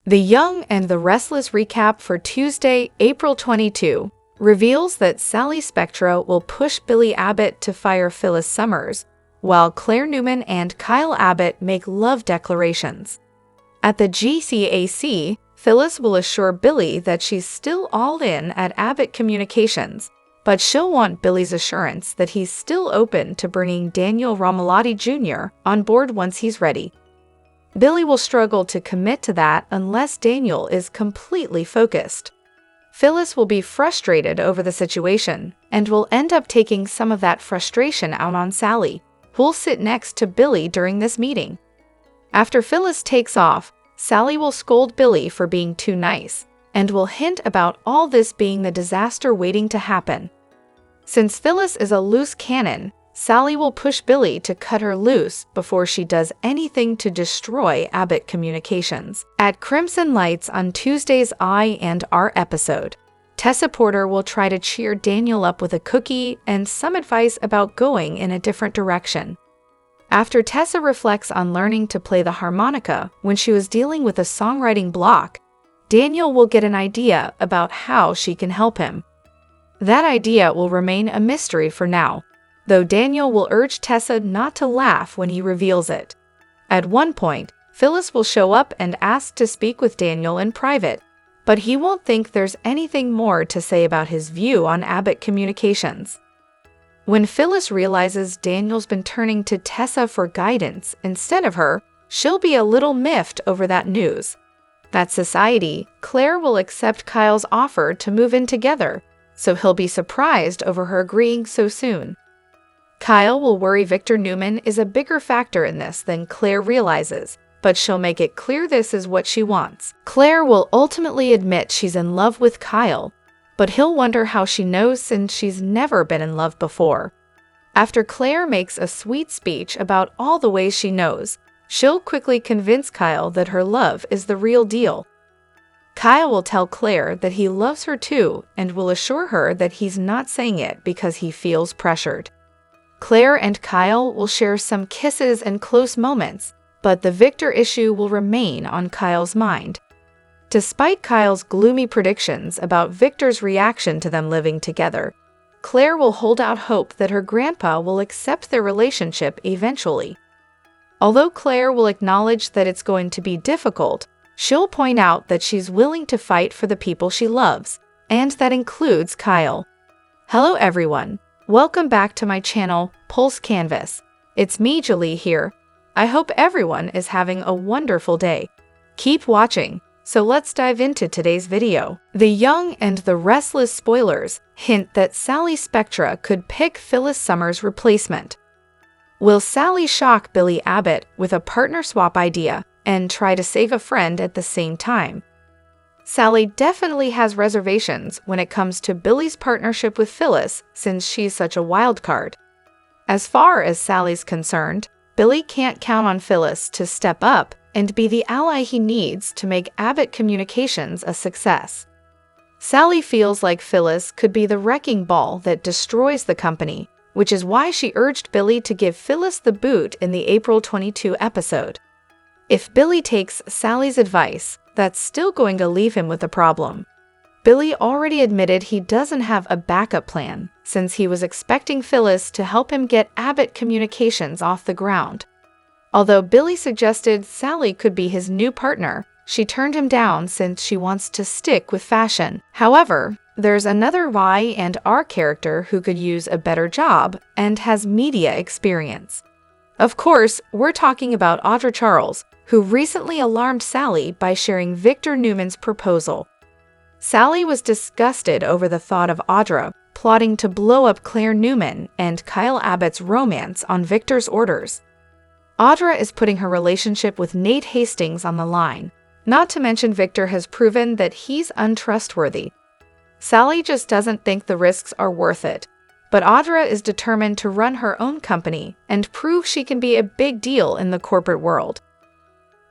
The Young and the Restless recap for Tuesday, April 22, reveals that Sally Spectra will push Billy Abbott to fire Pyhllis Summers, while Claire Newman and Kyle Abbott make love declarations. At the GCAC, Pyhllis will assure Billy that she's still all in at Abbott Communications, but she'll want Billy's assurance that he's still open to bringing Daniel Romalotti Jr. on board once he's ready. Billy will struggle to commit to that unless Daniel is completely focused. Pyhllis will be frustrated over the situation and will end up taking some of that frustration out on Sally, who'll sit next to Billy during this meeting. After Pyhllis takes off, Sally will scold Billy for being too nice and will hint about all this being the disaster waiting to happen. Since Pyhllis is a loose cannon, Sally will push Billy to cut her loose before she does anything to destroy Abbott Communications. At Crimson Lights on Tuesday's I&R episode, Tessa Porter will try to cheer Daniel up with a cookie and some advice about going in a different direction. After Tessa reflects on learning to play the harmonica when she was dealing with a songwriting block, Daniel will get an idea about how she can help him. That idea will remain a mystery for now, though Daniel will urge Tessa not to laugh when he reveals it. At one point, Pyhllis will show up and ask to speak with Daniel in private, but he won't think there's anything more to say about his view on Abbott Communications. When Pyhllis realizes Daniel's been turning to Tessa for guidance instead of her, she'll be a little miffed over that news. At Society, Claire will accept Kyle's offer to move in together, so he'll be surprised over her agreeing so soon. Kyle will worry Victor Newman is a bigger factor in this than Claire realizes, but she'll make it clear this is what she wants. Claire will ultimately admit she's in love with Kyle, but he'll wonder how she knows since she's never been in love before. After Claire makes a sweet speech about all the ways she knows, she'll quickly convince Kyle that her love is the real deal. Kyle will tell Claire that he loves her too and will assure her that he's not saying it because he feels pressured. Claire and Kyle will share some kisses and close moments, but the Victor issue will remain on Kyle's mind. Despite Kyle's gloomy predictions about Victor's reaction to them living together, Claire will hold out hope that her grandpa will accept their relationship eventually. Although Claire will acknowledge that it's going to be difficult, she'll point out that she's willing to fight for the people she loves, and that includes Kyle. Hello everyone. Welcome back to my channel, Pulse Canvas. It's me, Julie here. I hope everyone is having a wonderful day. Keep watching, so let's dive into today's video. The Young and the Restless spoilers hint that Sally Spectra could pick Pyhllis Summers' replacement. Will Sally shock Billy Abbott with a partner swap idea and try to save a friend at the same time? Sally definitely has reservations when it comes to Billy's partnership with Pyhllis since she's such a wild card. As far as Sally's concerned, Billy can't count on Pyhllis to step up and be the ally he needs to make Abbott Communications a success. Sally feels like Pyhllis could be the wrecking ball that destroys the company, which is why she urged Billy to give Pyhllis the boot in the April 22 episode. If Billy takes Sally's advice, that's still going to leave him with a problem. Billy already admitted he doesn't have a backup plan, since he was expecting Pyhllis to help him get Abbott Communications off the ground. Although Billy suggested Sally could be his new partner, she turned him down since she wants to stick with fashion. However, there's another Y&R character who could use a better job and has media experience. Of course, we're talking about Audra Charles, who recently alarmed Sally by sharing Victor Newman's proposal. Sally was disgusted over the thought of Audra plotting to blow up Claire Newman and Kyle Abbott's romance on Victor's orders. Audra is putting her relationship with Nate Hastings on the line, not to mention Victor has proven that he's untrustworthy. Sally just doesn't think the risks are worth it, but Audra is determined to run her own company and prove she can be a big deal in the corporate world.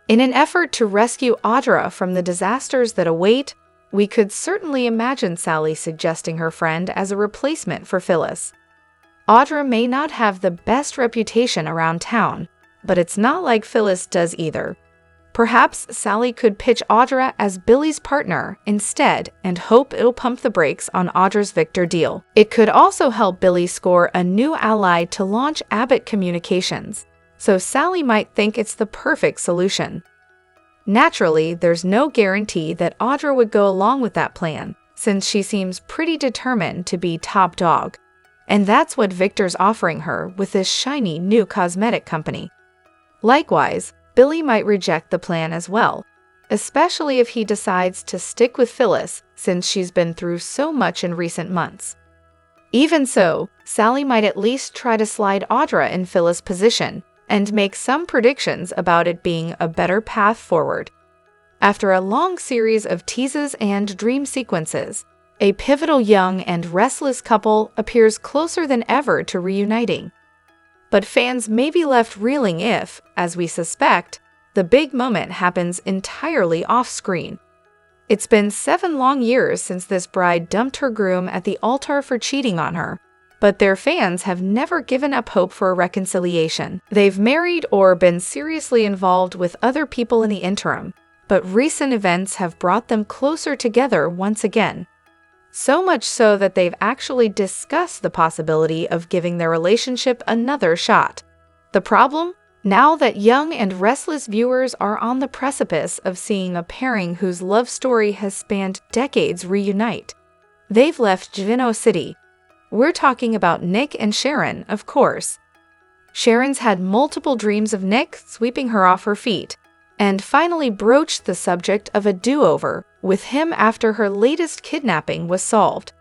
In an effort to rescue Audra from the disasters that await, we could certainly imagine Sally suggesting her friend as a replacement for Pyhllis. Audra may not have the best reputation around town, but it's not like Pyhllis does either. Perhaps Sally could pitch Audra as Billy's partner instead and hope it'll pump the brakes on Audra's Victor deal. It could also help Billy score a new ally to launch Abbott Communications, so Sally might think it's the perfect solution. Naturally, there's no guarantee that Audra would go along with that plan, since she seems pretty determined to be top dog. And that's what Victor's offering her with this shiny new cosmetic company. Likewise, Billy might reject the plan as well, especially if he decides to stick with Pyhllis since she's been through so much in recent months. Even so, Sally might at least try to slide Audra in Pyhllis' position and make some predictions about it being a better path forward. After a long series of teases and dream sequences, a pivotal young and restless couple appears closer than ever to reuniting. But fans may be left reeling if, as we suspect, the big moment happens entirely off-screen. It's been 7 long years since this bride dumped her groom at the altar for cheating on her, but their fans have never given up hope for a reconciliation. They've married or been seriously involved with other people in the interim, but recent events have brought them closer together once again. So much so that they've actually discussed the possibility of giving their relationship another shot. The problem? Now that young and restless viewers are on the precipice of seeing a pairing whose love story has spanned decades reunite. They've left Genoa City. We're talking about Nick and Sharon, of course. Sharon's had multiple dreams of Nick sweeping her off her feet, and finally broached the subject of a do-over with him after her latest kidnapping was solved.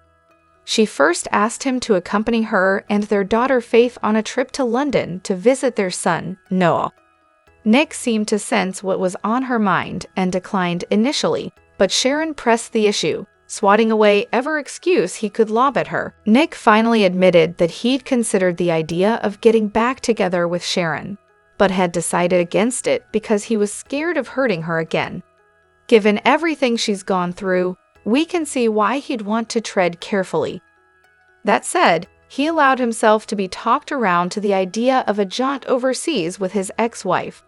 She first asked him to accompany her and their daughter Faith on a trip to London to visit their son, Noah. Nick seemed to sense what was on her mind and declined initially, but Sharon pressed the issue, swatting away every excuse he could lob at her. Nick finally admitted that he'd considered the idea of getting back together with Sharon, but had decided against it because he was scared of hurting her again. Given everything she's gone through, we can see why he'd want to tread carefully. That said, he allowed himself to be talked around to the idea of a jaunt overseas with his ex-wife.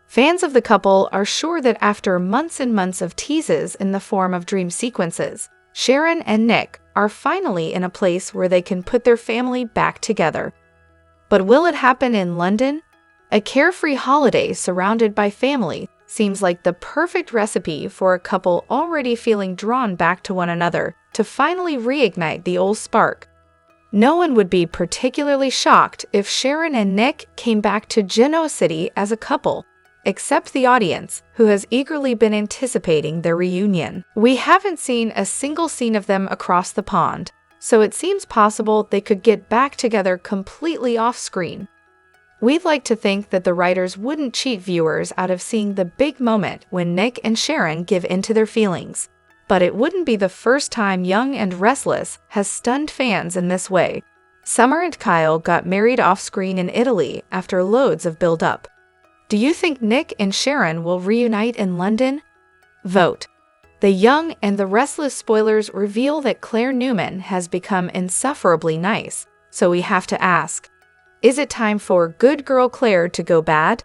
Fans of the couple are sure that after months and months of teases in the form of dream sequences, Sharon and Nick are finally in a place where they can put their family back together. But will it happen in London? A carefree holiday surrounded by family seems like the perfect recipe for a couple already feeling drawn back to one another to finally reignite the old spark. No one would be particularly shocked if Sharon and Nick came back to Genoa City as a couple, except the audience, who has eagerly been anticipating their reunion. We haven't seen a single scene of them across the pond, so it seems possible they could get back together completely off-screen. We'd like to think that the writers wouldn't cheat viewers out of seeing the big moment when Nick and Sharon give in to their feelings. But it wouldn't be the first time Young and Restless has stunned fans in this way. Summer and Kyle got married off-screen in Italy after loads of build-up. Do you think Nick and Sharon will reunite in London? Vote. The Young and the Restless spoilers reveal that Claire Newman has become insufferably nice, so we have to ask, is it time for good girl Claire to go bad?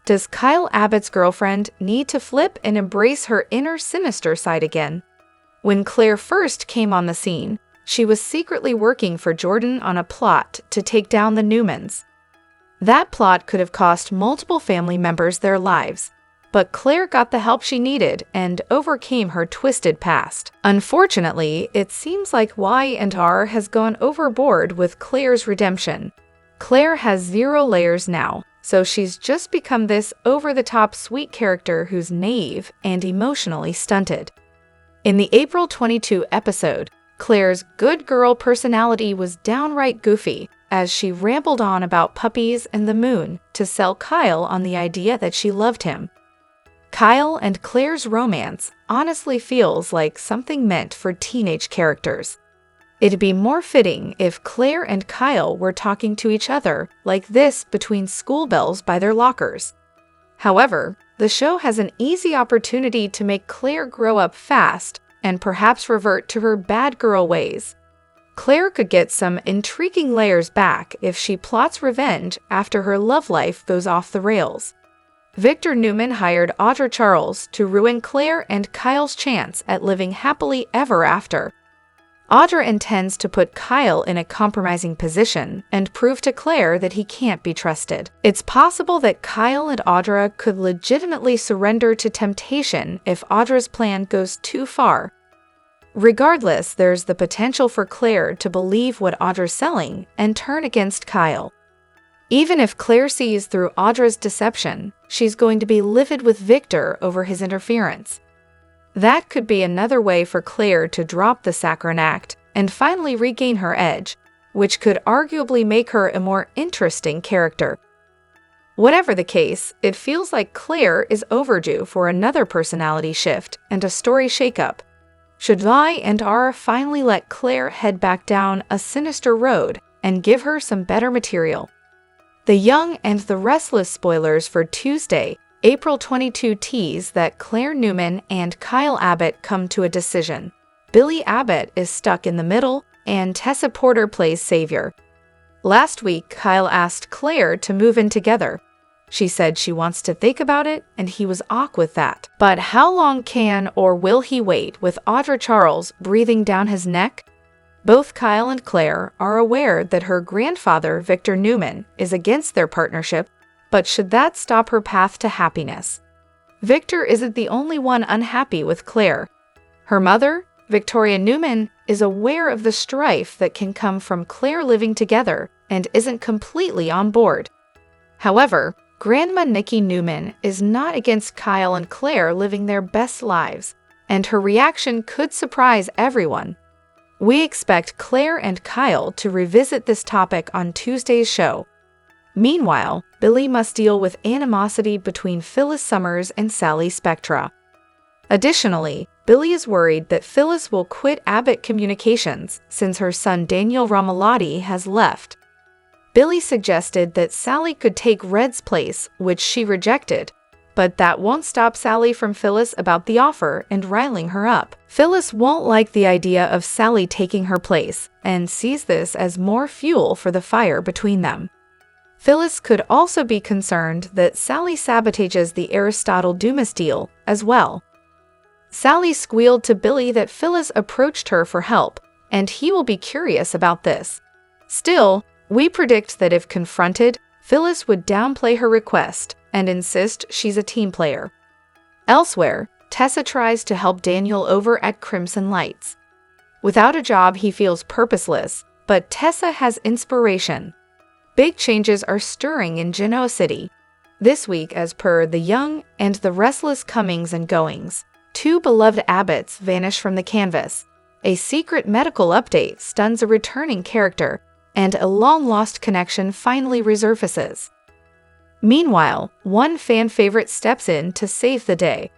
Does Kyle Abbott's girlfriend need to flip and embrace her inner sinister side again? When Claire first came on the scene, she was secretly working for Jordan on a plot to take down the Newmans. That plot could have cost multiple family members their lives, but Claire got the help she needed and overcame her twisted past. Unfortunately, it seems like Y&R has gone overboard with Claire's redemption. Claire has 0 layers now, so she's just become this over-the-top sweet character who's naive and emotionally stunted. In the April 22 episode, Claire's good girl personality was downright goofy as she rambled on about puppies and the moon to sell Kyle on the idea that she loved him. Kyle and Claire's romance honestly feels like something meant for teenage characters. It'd be more fitting if Claire and Kyle were talking to each other like this between school bells by their lockers. However, the show has an easy opportunity to make Claire grow up fast and perhaps revert to her bad girl ways. Claire could get some intriguing layers back if she plots revenge after her love life goes off the rails. Victor Newman hired Audra Charles to ruin Claire and Kyle's chance at living happily ever after. Audra intends to put Kyle in a compromising position and prove to Claire that he can't be trusted. It's possible that Kyle and Audra could legitimately surrender to temptation if Audra's plan goes too far. Regardless, there's the potential for Claire to believe what Audra's selling and turn against Kyle. Even if Claire sees through Audra's deception, she's going to be livid with Victor over his interference. That could be another way for Claire to drop the saccharine act and finally regain her edge, which could arguably make her a more interesting character. Whatever the case, it feels like Claire is overdue for another personality shift and a story shakeup. Should Vi and Ara finally let Claire head back down a sinister road and give her some better material? The Young and the Restless spoilers for Tuesday, April 22 tease that Claire Newman and Kyle Abbott come to a decision. Billy Abbott is stuck in the middle, and Tessa Porter plays Savior. Last week, Kyle asked Claire to move in together. She said she wants to think about it, and he was awkward with that. But how long can or will he wait with Audra Charles breathing down his neck? Both Kyle and Claire are aware that her grandfather, Victor Newman, is against their partnership, but should that stop her path to happiness? Victor isn't the only one unhappy with Claire. Her mother, Victoria Newman, is aware of the strife that can come from Claire living together and isn't completely on board. However, Grandma Nikki Newman is not against Kyle and Claire living their best lives, and her reaction could surprise everyone. We expect Claire and Kyle to revisit this topic on Tuesday's show. Meanwhile, Billy must deal with animosity between Pyhllis Summers and Sally Spectra. Additionally, Billy is worried that Pyhllis will quit Abbott Communications since her son Daniel Ramalotti has left. Billy suggested that Sally could take Red's place, which she rejected, but that won't stop Sally from Pyhllis about the offer and riling her up. Pyhllis won't like the idea of Sally taking her place and sees this as more fuel for the fire between them. Pyhllis could also be concerned that Sally sabotages the Aristotle Dumis deal as well. Sally squealed to Billy that Pyhllis approached her for help, and he will be curious about this. Still, we predict that if confronted, Pyhllis would downplay her request and insist she's a team player. Elsewhere, Tessa tries to help Daniel over at Crimson Lights. Without a job, he feels purposeless, but Tessa has inspiration. Big changes are stirring in Genoa City. This week, as per The Young and the Restless comings and goings, two beloved Abbotts vanish from the canvas. A secret medical update stuns a returning character, and a long-lost connection finally resurfaces. Meanwhile, one fan favorite steps in to save the day.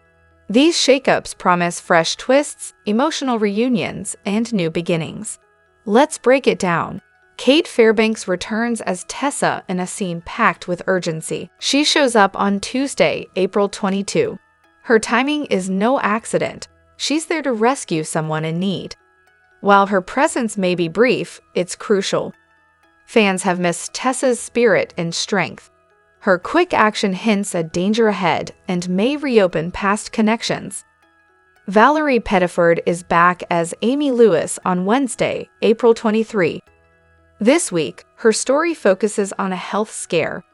These shakeups promise fresh twists, emotional reunions, and new beginnings. Let's break it down. Kate Fairbanks returns as Tessa in a scene packed with urgency. She shows up on Tuesday, April 22. Her timing is no accident. She's there to rescue someone in need. While her presence may be brief, it's crucial. Fans have missed Tessa's spirit and strength. Her quick action hints at danger ahead and may reopen past connections. Valerie Pettiford is back as Amy Lewis on Wednesday, April 23. This week, her story focuses on a health scare.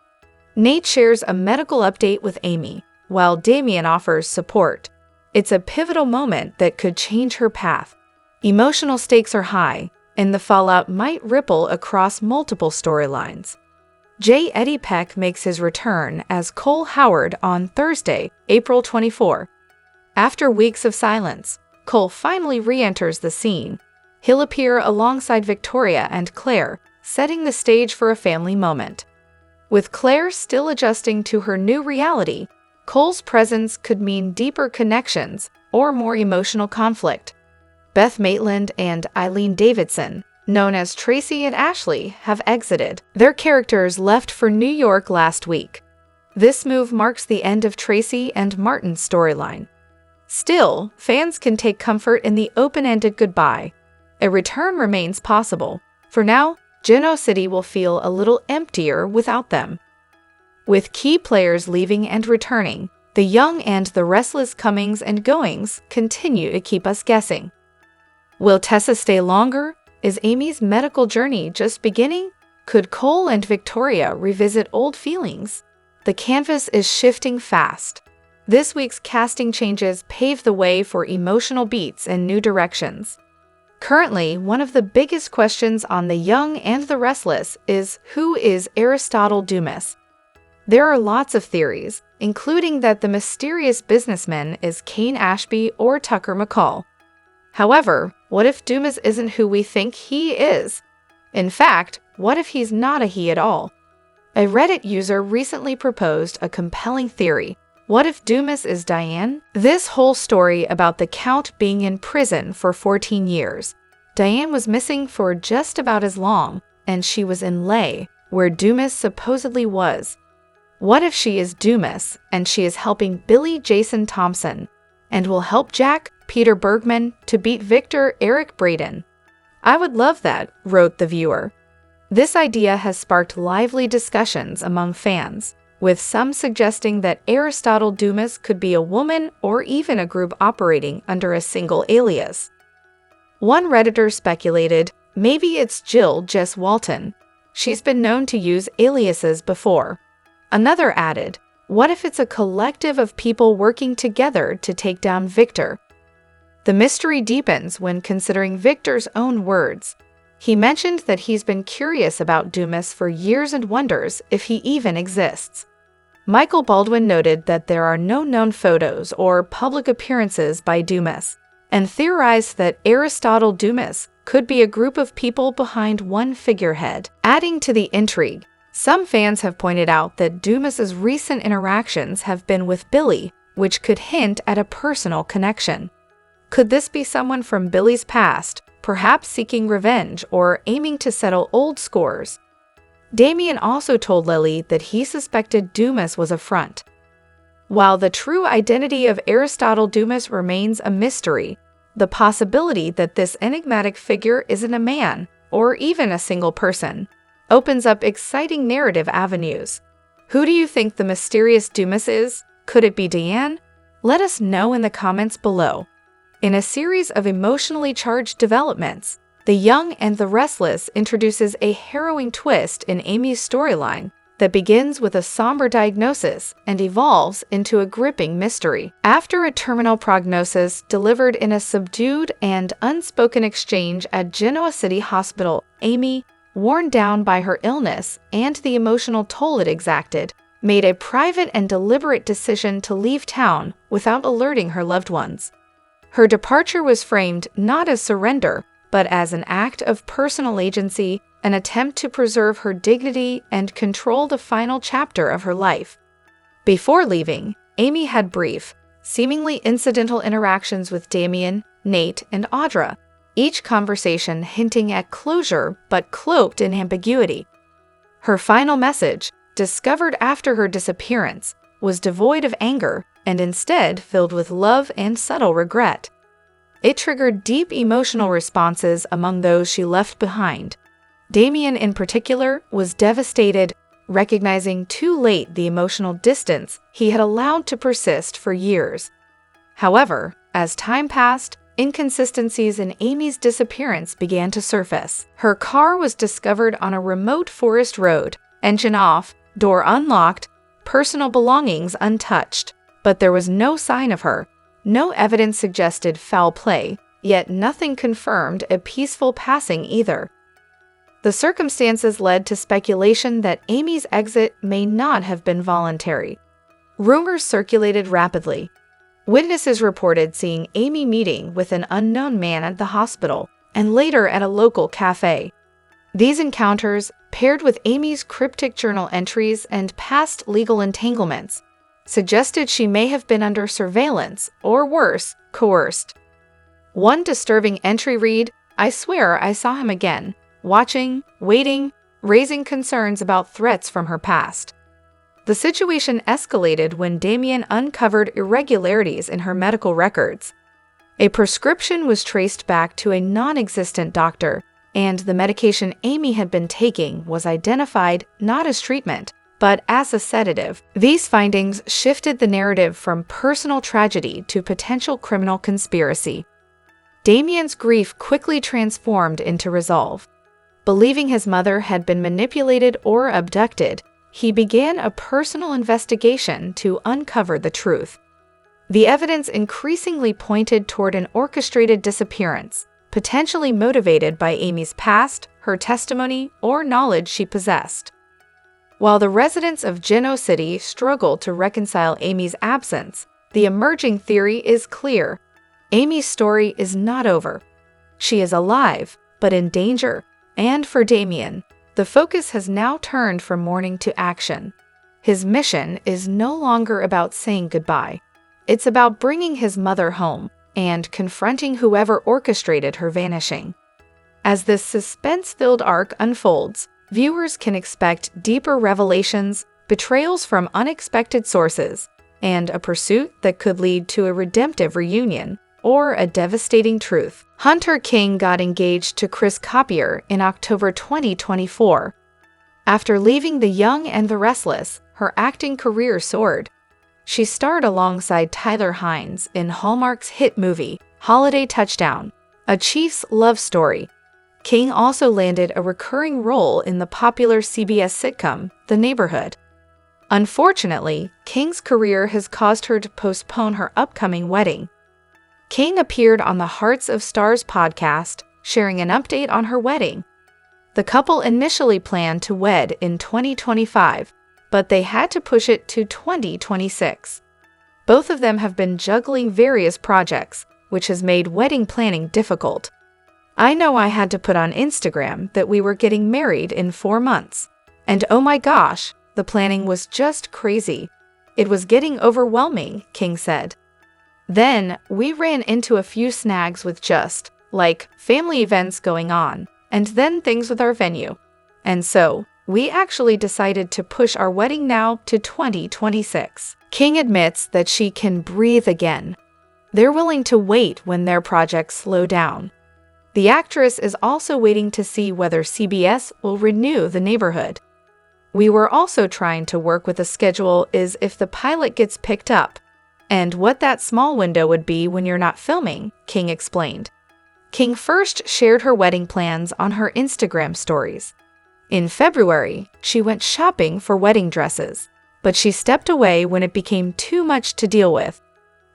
Nate shares a medical update with Amy, while Damien offers support. It's a pivotal moment that could change her path. Emotional stakes are high, and the fallout might ripple across multiple storylines. J. Eddie Peck makes his return as Cole Howard on Thursday, April 24. After weeks of silence, Cole finally re-enters the scene. He'll appear alongside Victoria and Claire, setting the stage for a family moment. With Claire still adjusting to her new reality, Cole's presence could mean deeper connections or more emotional conflict. Beth Maitland and Eileen Davidson, known as Tracy and Ashley, have exited. Their characters left for New York last week. This move marks the end of Tracy and Martin's storyline. Still, fans can take comfort in the open-ended goodbye. A return remains possible. For now, Genoa City will feel a little emptier without them. With key players leaving and returning, the young and the restless comings and goings continue to keep us guessing. Will Tessa stay longer? Is Amy's medical journey just beginning? Could Cole and Victoria revisit old feelings? The canvas is shifting fast. This week's casting changes pave the way for emotional beats and new directions. Currently, one of the biggest questions on The Young and the Restless is, who is Aristotle Dumis? There are lots of theories, including that the mysterious businessman is Kane Ashby or Tucker McCall. However, what if Dumis isn't who we think he is? In fact, what if he's not a he at all? A Reddit user recently proposed a compelling theory. What if Dumis is Diane? This whole story about the Count being in prison for 14 years. Diane was missing for just about as long, and she was in Ley, where Dumis supposedly was. What if she is Dumis, and she is helping Billy Jason Thompson, and will help Jack, Peter Bergman, to beat Victor Eric Braden? I would love that, wrote the viewer. This idea has sparked lively discussions among fans, with some suggesting that Aristotle Dumis could be a woman or even a group operating under a single alias. One Redditor speculated, maybe it's Jill Jess Walton. She's been known to use aliases before. Another added, what if it's a collective of people working together to take down Victor? The mystery deepens when considering Victor's own words. He mentioned that he's been curious about Dumis for years and wonders if he even exists. Michael Baldwin noted that there are no known photos or public appearances by Dumis, and theorized that Aristotle Dumis could be a group of people behind one figurehead. Adding to the intrigue, some fans have pointed out that Dumis's recent interactions have been with Billy, which could hint at a personal connection. Could this be someone from Billy's past, perhaps seeking revenge or aiming to settle old scores? Damien also told Lily that he suspected Dumis was a front. While the true identity of Aristotle Dumis remains a mystery, the possibility that this enigmatic figure isn't a man, or even a single person, opens up exciting narrative avenues. Who do you think the mysterious Dumis is? Could it be Diane? Let us know in the comments below. In a series of emotionally charged developments, The Young and the Restless introduces a harrowing twist in Amy's storyline that begins with a somber diagnosis and evolves into a gripping mystery. After a terminal prognosis delivered in a subdued and unspoken exchange at Genoa City Hospital, Amy, worn down by her illness and the emotional toll it exacted, made a private and deliberate decision to leave town without alerting her loved ones. Her departure was framed not as surrender, but as an act of personal agency, an attempt to preserve her dignity and control the final chapter of her life. Before leaving, Amy had brief, seemingly incidental interactions with Damien, Nate, and Audra, each conversation hinting at closure but cloaked in ambiguity. Her final message, discovered after her disappearance, was devoid of anger and instead filled with love and subtle regret. It triggered deep emotional responses among those she left behind. Damien, in particular, was devastated, recognizing too late the emotional distance he had allowed to persist for years. However, as time passed, inconsistencies in Amy's disappearance began to surface. Her car was discovered on a remote forest road, engine off, door unlocked, personal belongings untouched, but there was no sign of her. No evidence suggested foul play, yet nothing confirmed a peaceful passing either. The circumstances led to speculation that Amy's exit may not have been voluntary. Rumors circulated rapidly. Witnesses reported seeing Amy meeting with an unknown man at the hospital and later at a local cafe. These encounters, paired with Amy's cryptic journal entries and past legal entanglements, suggested she may have been under surveillance or worse, coerced. One disturbing entry read, "I swear I saw him again, watching, waiting, raising concerns about threats from her past." The situation escalated when Damien uncovered irregularities in her medical records. A prescription was traced back to a non-existent doctor, and the medication Amy had been taking was identified not as treatment, but as a sedative. These findings shifted the narrative from personal tragedy to potential criminal conspiracy. Damien's grief quickly transformed into resolve. Believing his mother had been manipulated or abducted, he began a personal investigation to uncover the truth. The evidence increasingly pointed toward an orchestrated disappearance, potentially motivated by Amy's past, her testimony, or knowledge she possessed. While the residents of Genoa City struggle to reconcile Amy's absence, the emerging theory is clear. Amy's story is not over. She is alive, but in danger, and for Damien, the focus has now turned from mourning to action. His mission is no longer about saying goodbye. It's about bringing his mother home and confronting whoever orchestrated her vanishing. As this suspense-filled arc unfolds, viewers can expect deeper revelations, betrayals from unexpected sources, and a pursuit that could lead to a redemptive reunion or a devastating truth. Hunter King got engaged to Chris Copier in October 2024. After leaving The Young and the Restless, her acting career soared. She starred alongside Tyler Hynes in Hallmark's hit movie, Holiday Touchdown, a Chiefs love story. King also landed a recurring role in the popular CBS sitcom, The Neighborhood. Unfortunately, King's career has caused her to postpone her upcoming wedding. King appeared on the Hearts of Stars podcast, sharing an update on her wedding. The couple initially planned to wed in 2025, but they had to push it to 2026. Both of them have been juggling various projects, which has made wedding planning difficult. I know I had to put on Instagram that we were getting married in 4 months. And oh my gosh, the planning was just crazy. It was getting overwhelming, King said. Then, we ran into a few snags with just, family events going on, and then things with our venue. And so, we actually decided to push our wedding now to 2026. King admits that she can breathe again. They're willing to wait when their projects slow down. The actress is also waiting to see whether CBS will renew The Neighborhood. We were also trying to work with a schedule is if the pilot gets picked up, and what that small window would be when you're not filming, King explained. King first shared her wedding plans on her Instagram stories. In February, she went shopping for wedding dresses, but she stepped away when it became too much to deal with.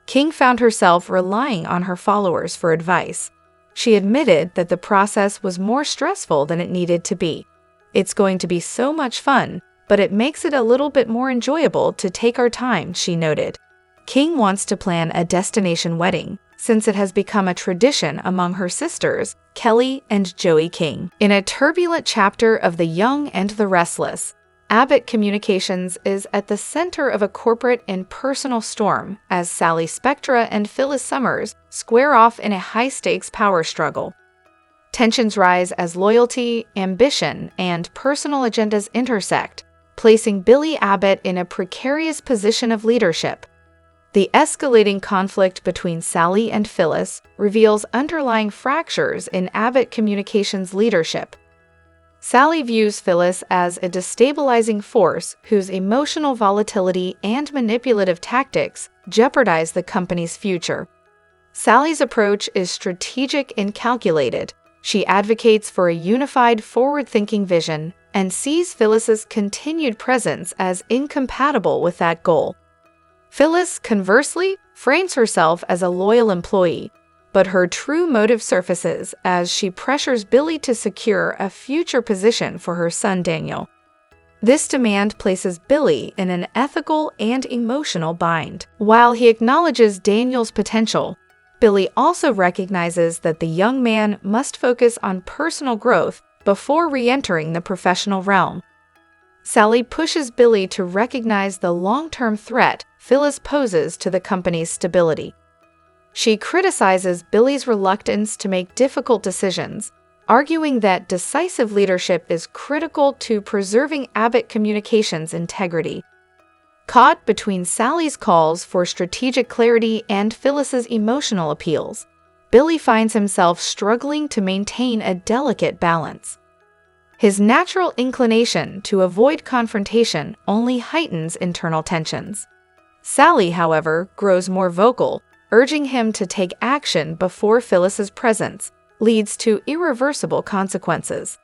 King found herself relying on her followers for advice. She admitted that the process was more stressful than it needed to be. It's going to be so much fun, but it makes it a little bit more enjoyable to take our time, she noted. King wants to plan a destination wedding, since it has become a tradition among her sisters, Kelly and Joey King. In a turbulent chapter of The Young and the Restless, Abbott Communications is at the center of a corporate and personal storm as Sally Spectra and Pyhllis Summers square off in a high-stakes power struggle. Tensions rise as loyalty, ambition, and personal agendas intersect, placing Billy Abbott in a precarious position of leadership. The escalating conflict between Sally and Pyhllis reveals underlying fractures in Abbott Communications' leadership. Sally views Pyhllis as a destabilizing force whose emotional volatility and manipulative tactics jeopardize the company's future. Sally's approach is strategic and calculated. She advocates for a unified, forward-thinking vision and sees Phyllis's continued presence as incompatible with that goal. Pyhllis, conversely, frames herself as a loyal employee, but her true motive surfaces as she pressures Billy to secure a future position for her son Daniel. This demand places Billy in an ethical and emotional bind. While he acknowledges Daniel's potential, Billy also recognizes that the young man must focus on personal growth before re-entering the professional realm. Sally pushes Billy to recognize the long-term threat Pyhllis poses to the company's stability. She criticizes Billy's reluctance to make difficult decisions, arguing that decisive leadership is critical to preserving Abbott Communications' integrity. Caught between Sally's calls for strategic clarity and Phyllis's emotional appeals, Billy finds himself struggling to maintain a delicate balance. His natural inclination to avoid confrontation only heightens internal tensions. Sally, however, grows more vocal, urging him to take action before Phyllis's presence leads to irreversible consequences.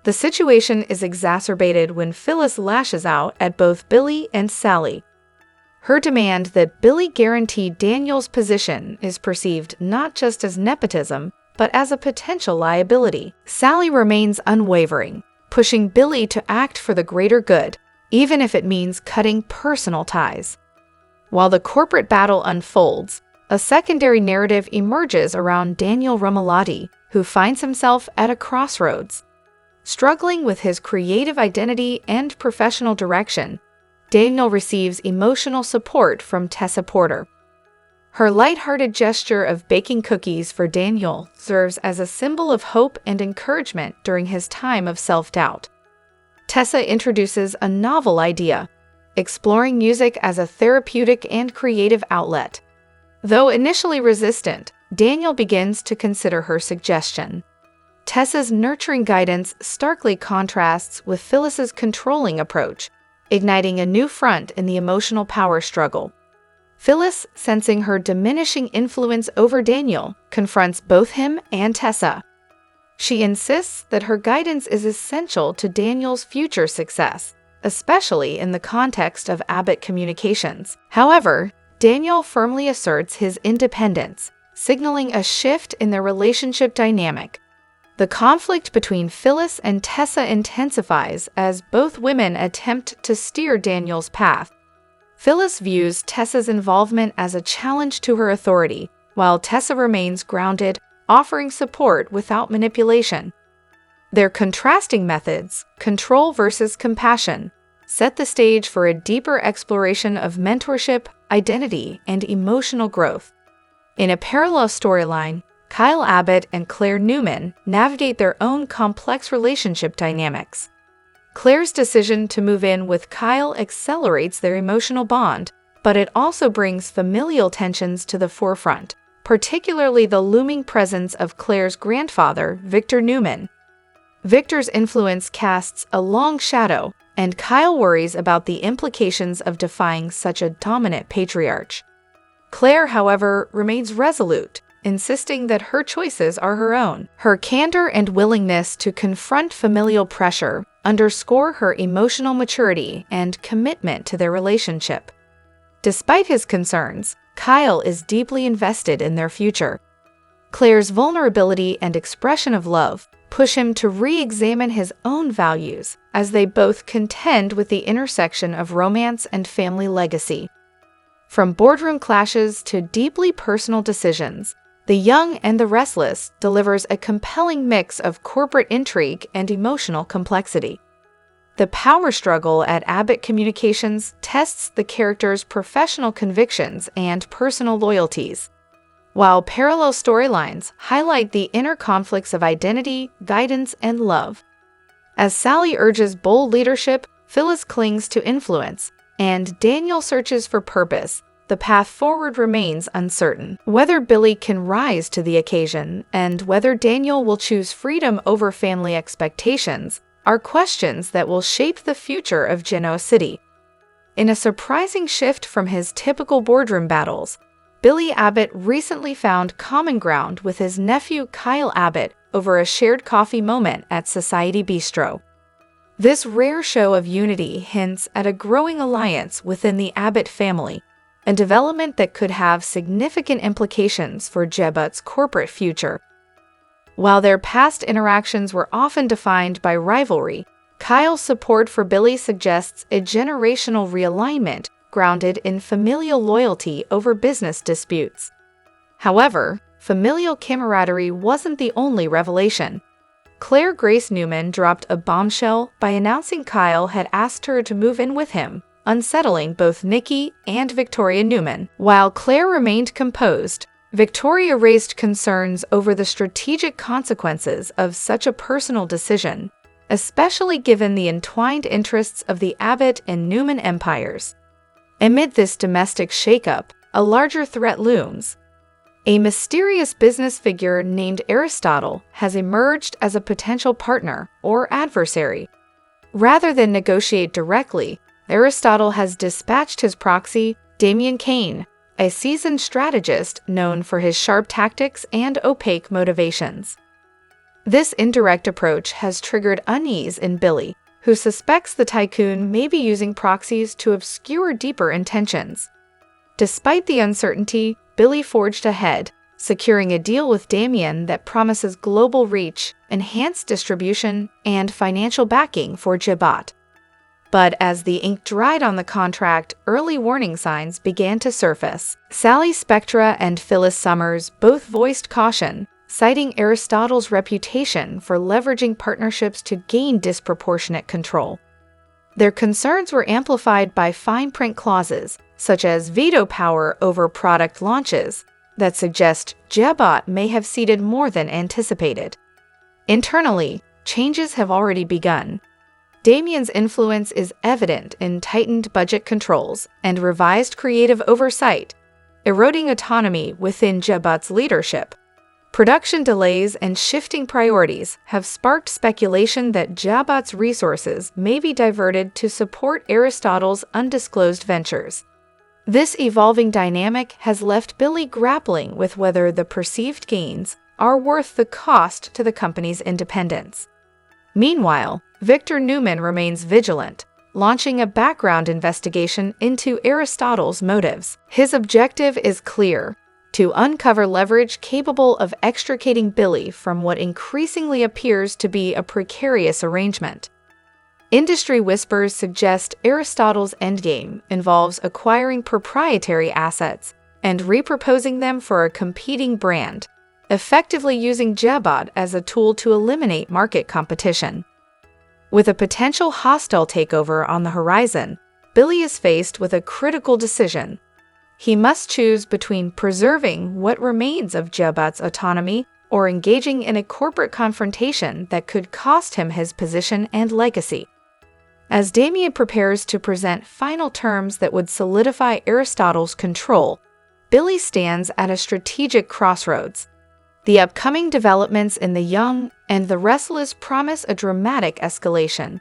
The situation is exacerbated when Pyhllis lashes out at both Billy and Sally. Her demand that Billy guarantee Daniel's position is perceived not just as nepotism, but as a potential liability. Sally remains unwavering, pushing Billy to act for the greater good, even if it means cutting personal ties. While the corporate battle unfolds, a secondary narrative emerges around Daniel Romalotti, who finds himself at a crossroads. Struggling with his creative identity and professional direction, Daniel receives emotional support from Tessa Porter. Her lighthearted gesture of baking cookies for Daniel serves as a symbol of hope and encouragement during his time of self-doubt. Tessa introduces a novel idea, exploring music as a therapeutic and creative outlet. Though initially resistant, Daniel begins to consider her suggestion. Tessa's nurturing guidance starkly contrasts with Phyllis's controlling approach, igniting a new front in the emotional power struggle. Pyhllis, sensing her diminishing influence over Daniel, confronts both him and Tessa. She insists that her guidance is essential to Daniel's future success, especially in the context of Abbott communications. However, Daniel firmly asserts his independence, signaling a shift in their relationship dynamic. The conflict between Pyhllis and Tessa intensifies as both women attempt to steer Daniel's path. Pyhllis views Tessa's involvement as a challenge to her authority, while Tessa remains grounded, offering support without manipulation. Their contrasting methods, control versus compassion, set the stage for a deeper exploration of mentorship, identity, and emotional growth. In a parallel storyline, Kyle Abbott and Claire Newman navigate their own complex relationship dynamics. Claire's decision to move in with Kyle accelerates their emotional bond, but it also brings familial tensions to the forefront, particularly the looming presence of Claire's grandfather, Victor Newman. Victor's influence casts a long shadow, and Kyle worries about the implications of defying such a dominant patriarch. Claire, however, remains resolute, insisting that her choices are her own. Her candor and willingness to confront familial pressure underscore her emotional maturity and commitment to their relationship. Despite his concerns, Kyle is deeply invested in their future. Claire's vulnerability and expression of love push him to re-examine his own values as they both contend with the intersection of romance and family legacy. From boardroom clashes to deeply personal decisions, The Young and the Restless delivers a compelling mix of corporate intrigue and emotional complexity. The power struggle at Abbott Communications tests the characters' professional convictions and personal loyalties, while parallel storylines highlight the inner conflicts of identity, guidance, and love. As Sally urges bold leadership, Pyhllis clings to influence, and Daniel searches for purpose. The path forward remains uncertain. Whether Billy can rise to the occasion and whether Daniel will choose freedom over family expectations are questions that will shape the future of Genoa City. In a surprising shift from his typical boardroom battles, Billy Abbott recently found common ground with his nephew Kyle Abbott over a shared coffee moment at Society Bistro. This rare show of unity hints at a growing alliance within the Abbott family, a development that could have significant implications for Jabot's corporate future. While their past interactions were often defined by rivalry, Kyle's support for Billy suggests a generational realignment grounded in familial loyalty over business disputes. However, familial camaraderie wasn't the only revelation. Claire Grace Newman dropped a bombshell by announcing Kyle had asked her to move in with him, unsettling both Nikki and Victoria Newman. While Claire remained composed, Victoria raised concerns over the strategic consequences of such a personal decision, especially given the entwined interests of the Abbott and Newman empires. Amid this domestic shakeup, a larger threat looms. A mysterious business figure named Aristotle has emerged as a potential partner or adversary. Rather than negotiate directly, Aristotle has dispatched his proxy, Damian Kane, a seasoned strategist known for his sharp tactics and opaque motivations. This indirect approach has triggered unease in Billy, who suspects the tycoon may be using proxies to obscure deeper intentions. Despite the uncertainty, Billy forged ahead, securing a deal with Damian that promises global reach, enhanced distribution, and financial backing for Jabot. But as the ink dried on the contract, early warning signs began to surface. Sally Spectra and Pyhllis Summers both voiced caution, citing Aristotle's reputation for leveraging partnerships to gain disproportionate control. Their concerns were amplified by fine print clauses, such as veto power over product launches, that suggest Jabot may have ceded more than anticipated. Internally, changes have already begun. Damian's influence is evident in tightened budget controls and revised creative oversight, eroding autonomy within Jabot's leadership. Production delays and shifting priorities have sparked speculation that Jabot's resources may be diverted to support Aristotle's undisclosed ventures. This evolving dynamic has left Billy grappling with whether the perceived gains are worth the cost to the company's independence. Meanwhile, Victor Newman remains vigilant, launching a background investigation into Aristotle's motives. His objective is clear: to uncover leverage capable of extricating Billy from what increasingly appears to be a precarious arrangement. Industry whispers suggest Aristotle's endgame involves acquiring proprietary assets and repurposing them for a competing brand, effectively using Jabot as a tool to eliminate market competition. With a potential hostile takeover on the horizon, Billy is faced with a critical decision. He must choose between preserving what remains of Jabot's autonomy or engaging in a corporate confrontation that could cost him his position and legacy. As Damian prepares to present final terms that would solidify Aristotle's control, Billy stands at a strategic crossroads. The upcoming developments in The Young and the Restless promise a dramatic escalation.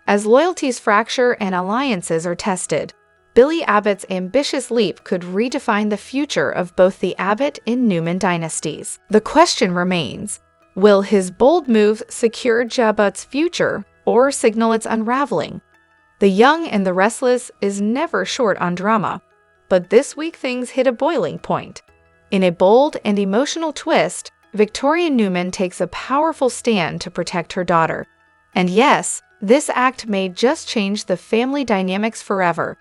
As loyalties fracture and alliances are tested, Billy Abbott's ambitious leap could redefine the future of both the Abbott and Newman dynasties. The question remains, will his bold move secure Jabot's future or signal its unraveling? The Young and the Restless is never short on drama, but this week things hit a boiling point. In a bold and emotional twist, Victoria Newman takes a powerful stand to protect her daughter. And yes, this act may just change the family dynamics forever.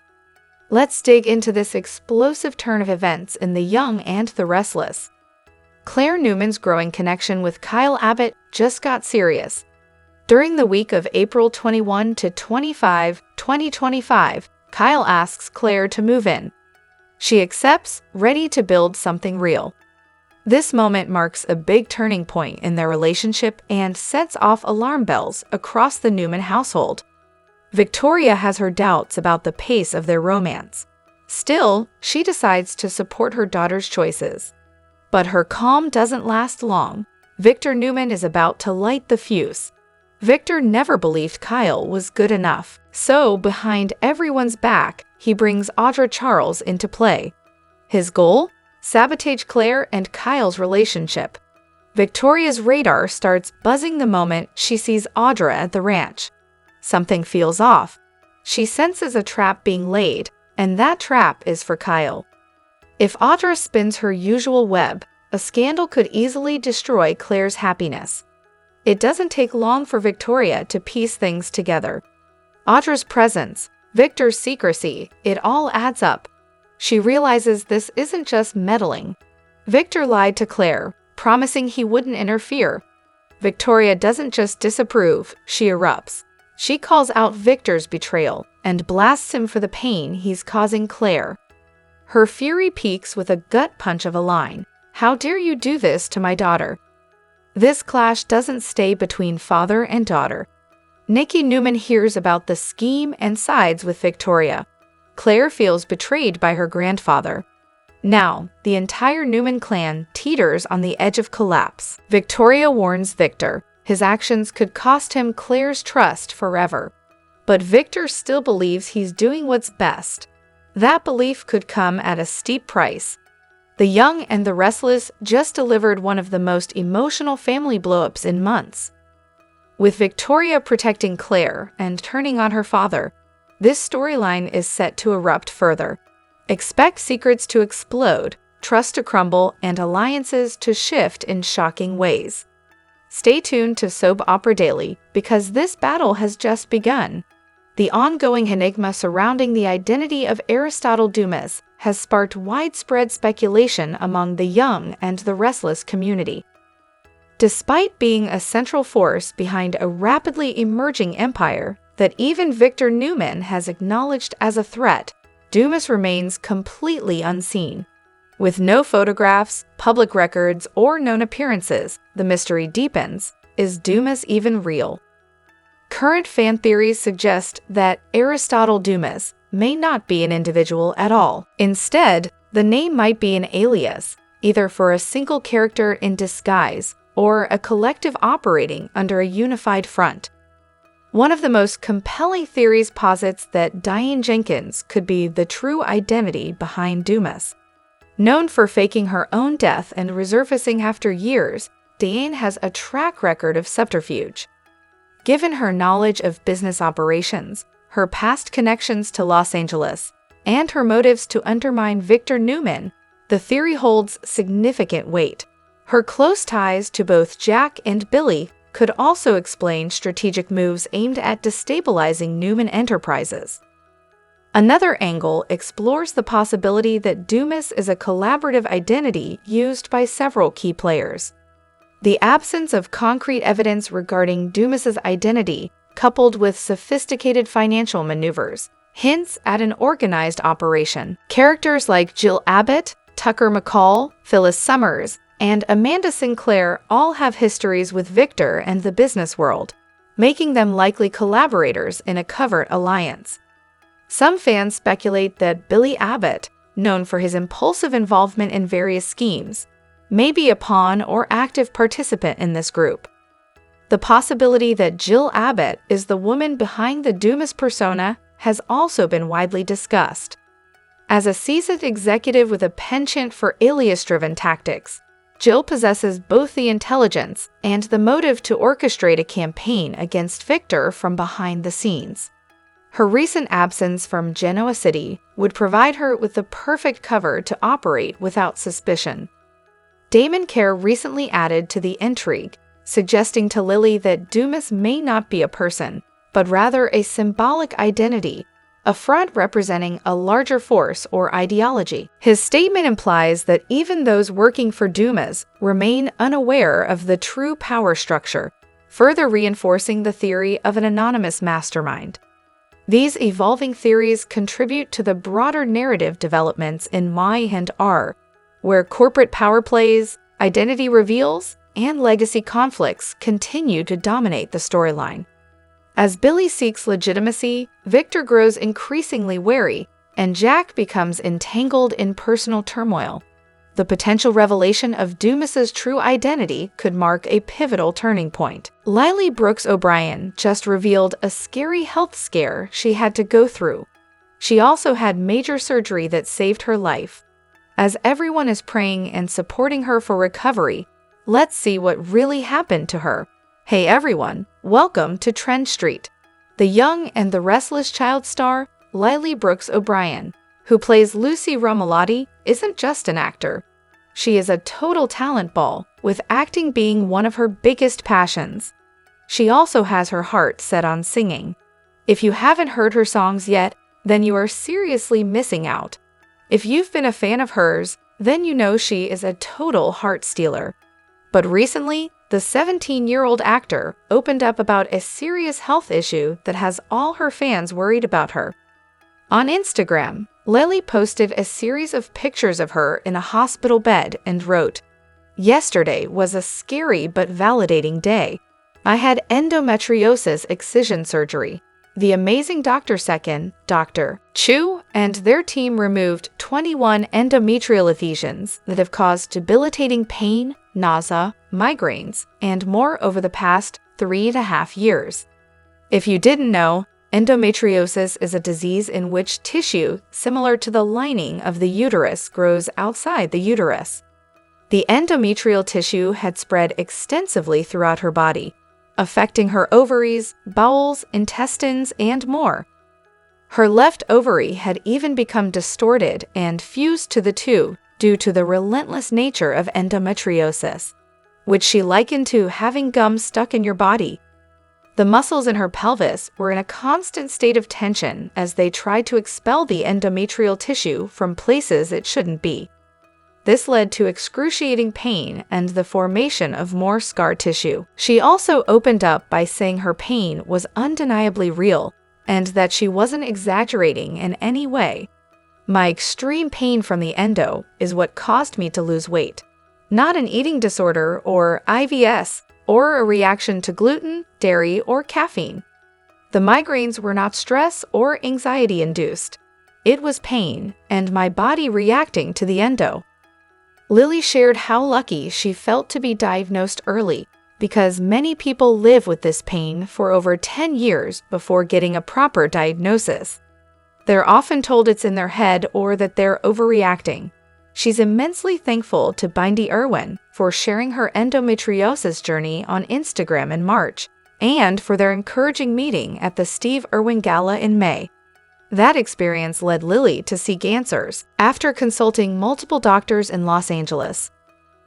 Let's dig into this explosive turn of events in The Young and the Restless. Claire Newman's growing connection with Kyle Abbott just got serious. During the week of April 21 to 25, 2025, Kyle asks Claire to move in. She accepts, ready to build something real. This moment marks a big turning point in their relationship and sets off alarm bells across the Newman household. Victoria has her doubts about the pace of their romance. Still, she decides to support her daughter's choices. But her calm doesn't last long. Victor Newman is about to light the fuse. Victor never believed Kyle was good enough, so behind everyone's back, he brings Audra Charles into play. His goal? Sabotage Claire and Kyle's relationship. Victoria's radar starts buzzing the moment she sees Audra at the ranch. Something feels off. She senses a trap being laid, and that trap is for Kyle. If Audra spins her usual web, a scandal could easily destroy Claire's happiness. It doesn't take long for Victoria to piece things together. Audra's presence, Victor's secrecy, it all adds up. She realizes this isn't just meddling. Victor lied to Claire, promising he wouldn't interfere. Victoria doesn't just disapprove, she erupts. She calls out Victor's betrayal and blasts him for the pain he's causing Claire. Her fury peaks with a gut punch of a line. "How dare you do this to my daughter?" This clash doesn't stay between father and daughter. Nikki Newman hears about the scheme and sides with Victoria. Claire feels betrayed by her grandfather. Now, the entire Newman clan teeters on the edge of collapse. Victoria warns Victor his actions could cost him Claire's trust forever. But Victor still believes he's doing what's best. That belief could come at a steep price. The Young and the Restless just delivered one of the most emotional family blow-ups in months. With Victoria protecting Claire and turning on her father, this storyline is set to erupt further. Expect secrets to explode, trust to crumble, and alliances to shift in shocking ways. Stay tuned to Soap Opera Daily because this battle has just begun. The ongoing enigma surrounding the identity of Aristotle Dumis has sparked widespread speculation among the Young and the Restless community. Despite being a central force behind a rapidly emerging empire that even Victor Newman has acknowledged as a threat, Dumis remains completely unseen. With no photographs, public records, or known appearances, the mystery deepens. Is Dumis even real? Current fan theories suggest that Aristotle Dumis may not be an individual at all. Instead, the name might be an alias, either for a single character in disguise or a collective operating under a unified front. One of the most compelling theories posits that Diane Jenkins could be the true identity behind Dumis. Known for faking her own death and resurfacing after years, Diane has a track record of subterfuge. Given her knowledge of business operations, her past connections to Los Angeles, and her motives to undermine Victor Newman, the theory holds significant weight. Her close ties to both Jack and Billy could also explain strategic moves aimed at destabilizing Newman Enterprises. Another angle explores the possibility that Dumis is a collaborative identity used by several key players. The absence of concrete evidence regarding Dumis's identity, coupled with sophisticated financial maneuvers, hints at an organized operation. Characters like Jill Abbott, Tucker McCall, Phyllis Summers, and Amanda Sinclair all have histories with Victor and the business world, making them likely collaborators in a covert alliance. Some fans speculate that Billy Abbott, known for his impulsive involvement in various schemes, may be a pawn or active participant in this group. The possibility that Jill Abbott is the woman behind the Dumis persona has also been widely discussed. As a seasoned executive with a penchant for alias-driven tactics, Jill possesses both the intelligence and the motive to orchestrate a campaign against Victor from behind the scenes. Her recent absence from Genoa City would provide her with the perfect cover to operate without suspicion. Damon Kerr recently added to the intrigue, suggesting to Lily that Dumis may not be a person, but rather a symbolic identity, a front representing a larger force or ideology. His statement implies that even those working for Dumis remain unaware of the true power structure, further reinforcing the theory of an anonymous mastermind. These evolving theories contribute to the broader narrative developments in My and R, where corporate power plays, identity reveals, and legacy conflicts continue to dominate the storyline. As Billy seeks legitimacy, Victor grows increasingly wary, and Jack becomes entangled in personal turmoil. The potential revelation of Dumis's true identity could mark a pivotal turning point. Lily Brooks O'Brien just revealed a scary health scare she had to go through. She also had major surgery that saved her life. As everyone is praying and supporting her for recovery, let's see what really happened to her. Hey everyone, welcome to Trend Street. The Young and the Restless child star, Lily Brooks O'Brien, who plays Lucy Romalotti, isn't just an actor. She is a total talent ball, with acting being one of her biggest passions. She also has her heart set on singing. If you haven't heard her songs yet, then you are seriously missing out. If you've been a fan of hers, then you know she is a total heart stealer. But recently, the 17-year-old actor opened up about a serious health issue that has all her fans worried about her. On Instagram, Lily posted a series of pictures of her in a hospital bed and wrote, "Yesterday was a scary but validating day. I had endometriosis excision surgery. The amazing Dr. Second, Dr. Chu, and their team removed 21 endometrial effusions that have caused debilitating pain, nausea, migraines, and more over the past 3.5 years. If you didn't know, endometriosis is a disease in which tissue similar to the lining of the uterus grows outside the uterus. The endometrial tissue had spread extensively throughout her body, affecting her ovaries, bowels, intestines, and more. Her left ovary had even become distorted and fused to the two due to the relentless nature of endometriosis, which she likened to having gum stuck in your body. The muscles in her pelvis were in a constant state of tension as they tried to expel the endometrial tissue from places it shouldn't be. This led to excruciating pain and the formation of more scar tissue. She also opened up by saying her pain was undeniably real and that she wasn't exaggerating in any way. "My extreme pain from the endo is what caused me to lose weight. Not an eating disorder or IBS or a reaction to gluten, dairy, or caffeine. The migraines were not stress or anxiety-induced. It was pain and my body reacting to the endo." Lily shared how lucky she felt to be diagnosed early because many people live with this pain for over 10 years before getting a proper diagnosis. They're often told it's in their head or that they're overreacting. She's immensely thankful to Bindi Irwin for sharing her endometriosis journey on Instagram in March and for their encouraging meeting at the Steve Irwin Gala in May. That experience led Lily to seek answers after consulting multiple doctors in Los Angeles,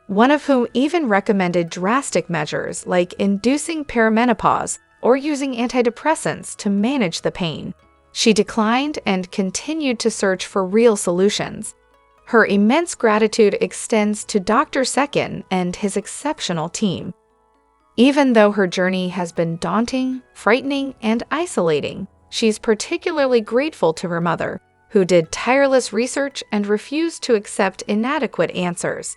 one of whom even recommended drastic measures like inducing perimenopause or using antidepressants to manage the pain. She declined and continued to search for real solutions. Her immense gratitude extends to Dr. Second and his exceptional team. Even though her journey has been daunting, frightening, and isolating, she's particularly grateful to her mother, who did tireless research and refused to accept inadequate answers.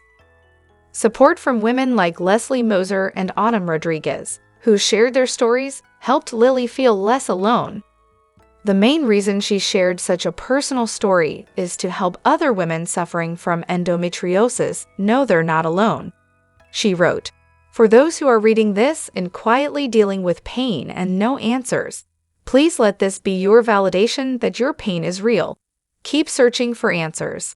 Support from women like Leslie Moser and Autumn Rodriguez, who shared their stories, helped Lily feel less alone. The main reason she shared such a personal story is to help other women suffering from endometriosis know they're not alone. She wrote, "For those who are reading this and quietly dealing with pain and no answers, please let this be your validation that your pain is real. Keep searching for answers."